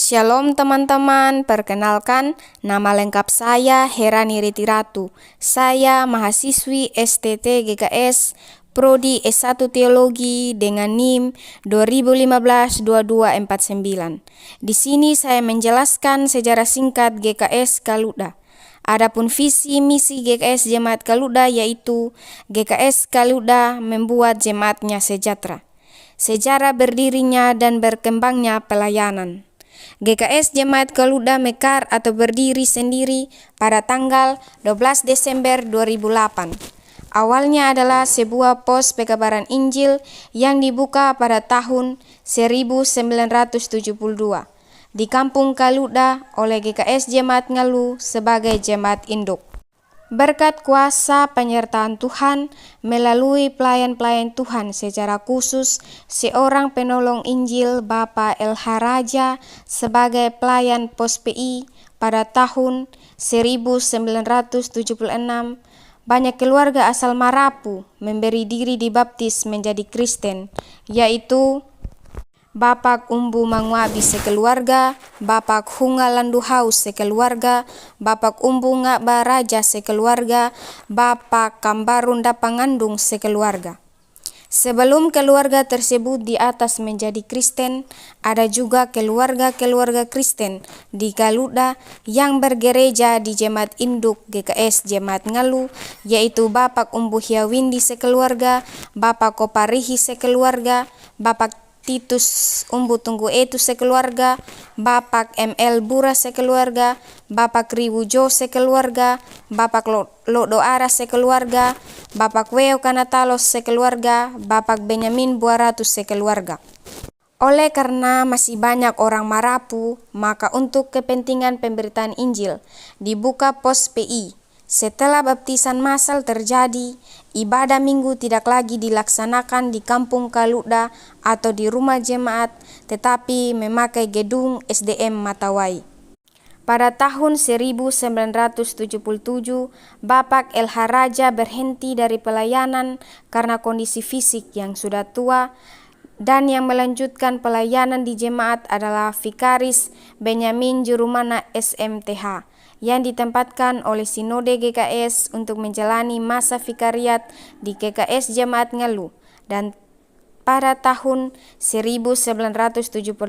Shalom teman-teman, perkenalkan nama lengkap saya Herani Retiratu. Saya mahasiswi STT GKS Prodi S1 Teologi dengan NIM 2015-2249. Di sini saya menjelaskan sejarah singkat GKS Kaluda. Adapun visi misi GKS Jemaat Kaluda yaitu GKS Kaluda membuat jemaatnya sejahtera. Sejarah berdirinya dan berkembangnya pelayanan. GKS Jemaat Kaluda mekar atau berdiri sendiri pada tanggal 12 Desember 2008. Awalnya adalah sebuah pos pekabaran Injil yang dibuka pada tahun 1972 di Kampung Kaluda oleh GKS Jemaat Ngalu sebagai jemaat induk. Berkat kuasa penyertaan Tuhan melalui pelayan-pelayan Tuhan secara khusus seorang penolong Injil Bapak LH Raja sebagai pelayan pos PI pada tahun 1976, banyak keluarga asal Marapu memberi diri dibaptis menjadi Kristen, yaitu Bapak Umbu Manguabi sekeluarga, Bapak Hunga Landuhaus sekeluarga, Bapak Umbu Ngakba Raja sekeluarga, Bapak Kambarunda Pangandung sekeluarga. Sebelum keluarga tersebut di atas menjadi Kristen, ada juga keluarga-keluarga Kristen di Kaluda yang bergereja di Jemaat Induk GKS Jemaat Ngalu, yaitu Bapak Umbu Hiawindi sekeluarga, Bapak Koparihi sekeluarga, Bapak Titus Umbu Tunggu Etu sekeluarga, Bapak ML Bura sekeluarga, Bapak Riwujo sekeluarga, Bapak Lodo Ara sekeluarga, Bapak Weo Kanatalos sekeluarga, Bapak Benyamin Buaratu sekeluarga. Oleh karena masih banyak orang Marapu, maka untuk kepentingan pemberitaan Injil dibuka pos PI. Setelah baptisan massal terjadi, ibadah minggu tidak lagi dilaksanakan di Kampung Kaluda atau di rumah jemaat, tetapi memakai gedung SDM Matawai. Pada tahun 1977, Bapak LH Raja berhenti dari pelayanan karena kondisi fisik yang sudah tua, dan yang melanjutkan pelayanan di jemaat adalah Vikaris Benyamin Jurumana SMTH yang ditempatkan oleh Sinode GKS untuk menjalani masa vikariat di GKS Jemaat Ngalu, dan pada tahun 1978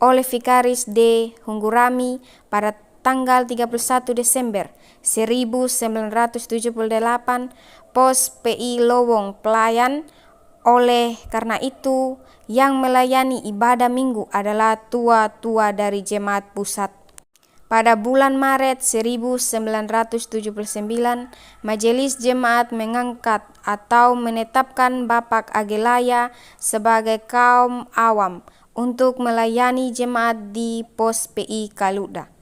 oleh Vikaris D. Hunggurami pada tanggal 31 Desember 1978 pos PI Lowong pelayan. Oleh karena itu yang melayani ibadah minggu adalah tua-tua dari jemaat pusat. Pada bulan Maret 1979, Majelis Jemaat mengangkat atau menetapkan Bapak Agelaya sebagai kaum awam untuk melayani jemaat di pos PI Kaluda.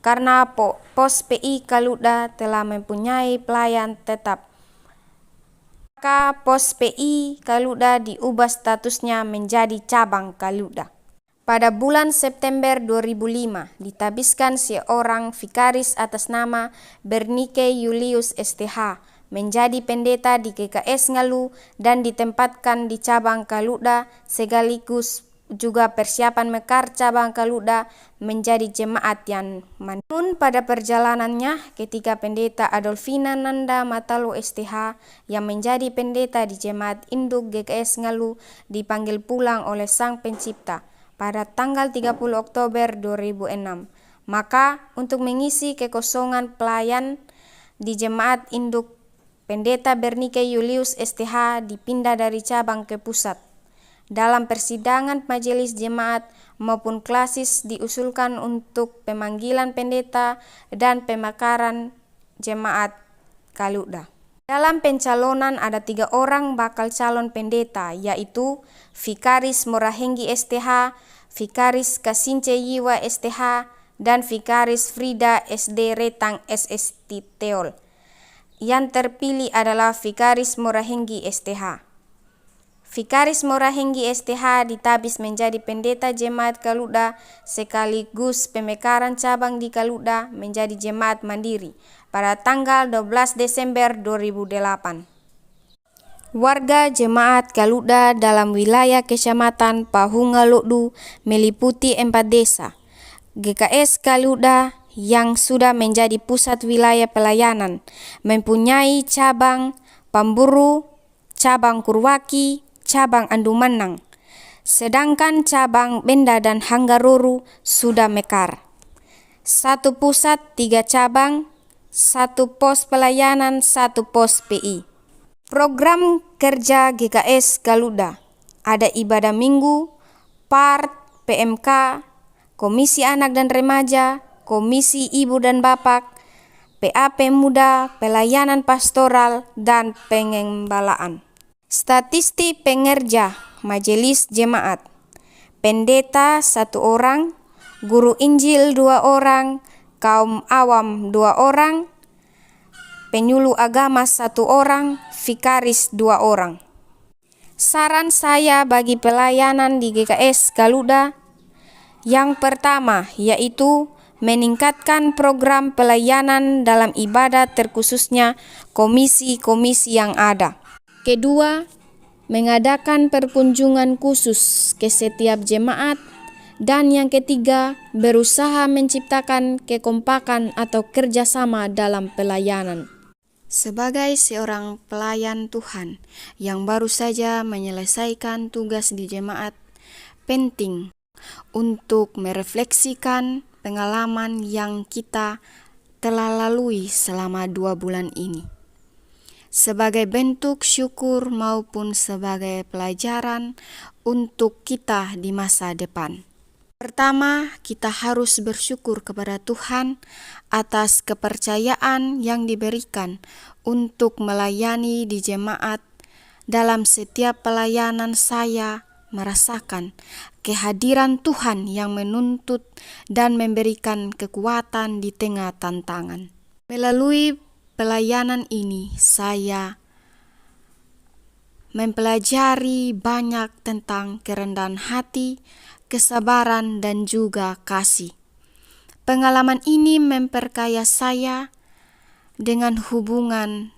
Karena pos PI Kaluda telah mempunyai pelayan tetap, maka pos PI Kaluda diubah statusnya menjadi cabang Kaluda. Pada bulan September 2005, ditabiskan seorang vikaris atas nama Bernike Julius STH menjadi pendeta di GKS Ngalu dan ditempatkan di cabang Kaluda, sekaligus juga persiapan mekar cabang Kaluda menjadi jemaat yang namun pada perjalanannya ketika pendeta Adolfina Nanda Matalo STH yang menjadi pendeta di jemaat induk GKS Ngalu dipanggil pulang oleh Sang Pencipta pada tanggal 30 Oktober 2006. Maka untuk mengisi kekosongan pelayan di jemaat induk, pendeta Bernike Julius STH dipindah dari cabang ke pusat. Dalam persidangan majelis jemaat maupun klasis diusulkan untuk pemanggilan pendeta dan pemekaran jemaat Kaluda. Dalam pencalonan ada 3 orang bakal calon pendeta, yaitu Vikaris Morahenggi STH, Vikaris Kasince Yiwa STH, dan Vikaris Frida SD Retang SST Teol. Yang terpilih adalah Vikaris Morahenggi STH. Vikaris Morahenggi STH ditabis menjadi pendeta jemaat Kaluda sekaligus pemekaran cabang di Kaluda menjadi jemaat mandiri pada tanggal 12 Desember 2008. Warga jemaat Kaluda dalam wilayah Kecamatan Pahunga Loddu meliputi 4 desa. GKS Kaluda yang sudah menjadi pusat wilayah pelayanan mempunyai cabang Pamburu, cabang Kurwaki, cabang Andumanang, sedangkan cabang Benda dan Hanggaroru sudah mekar. 1 pusat, 3 cabang, 1 pos pelayanan, 1 pos PI. Program kerja GKS Kaluda ada ibadah minggu, PART, PMK, Komisi Anak dan Remaja, Komisi Ibu dan Bapak, PAP Muda, pelayanan pastoral, dan pengembalaan. Statistik pengerja Majelis Jemaat: pendeta 1 orang, guru Injil 2 orang, kaum awam 2 orang, penyuluh agama 1 orang, vikaris 2 orang. Saran saya bagi pelayanan di GKS Kaluda, yang pertama yaitu meningkatkan program pelayanan dalam ibadah terkhususnya komisi-komisi yang ada. Kedua, mengadakan perkunjungan khusus ke setiap jemaat. Dan yang ketiga, berusaha menciptakan kekompakan atau kerjasama dalam pelayanan. Sebagai seorang pelayan Tuhan yang baru saja menyelesaikan tugas di jemaat, penting untuk merefleksikan pengalaman yang kita telah lalui selama 2 bulan ini, sebagai bentuk syukur maupun sebagai pelajaran untuk kita di masa depan. Pertama, kita harus bersyukur kepada Tuhan atas kepercayaan yang diberikan untuk melayani di jemaat. Dalam setiap pelayanan saya merasakan kehadiran Tuhan yang menuntut dan memberikan kekuatan di tengah tantangan. Melalui pelayanan ini saya mempelajari banyak tentang kerendahan hati, kesabaran, dan juga kasih. Pengalaman ini memperkaya saya dengan hubungan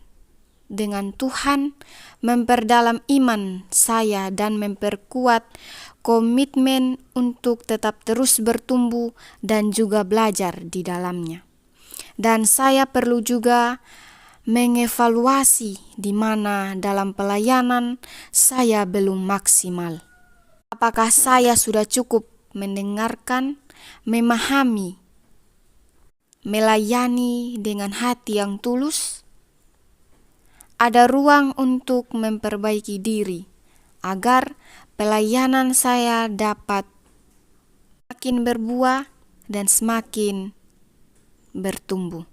dengan Tuhan, memperdalam iman saya, dan memperkuat komitmen untuk tetap terus bertumbuh dan juga belajar di dalamnya. Dan saya perlu juga mengevaluasi di mana dalam pelayanan saya belum maksimal. Apakah saya sudah cukup mendengarkan, memahami, melayani dengan hati yang tulus? Ada ruang untuk memperbaiki diri agar pelayanan saya dapat semakin berbuah dan semakin bertumbuh.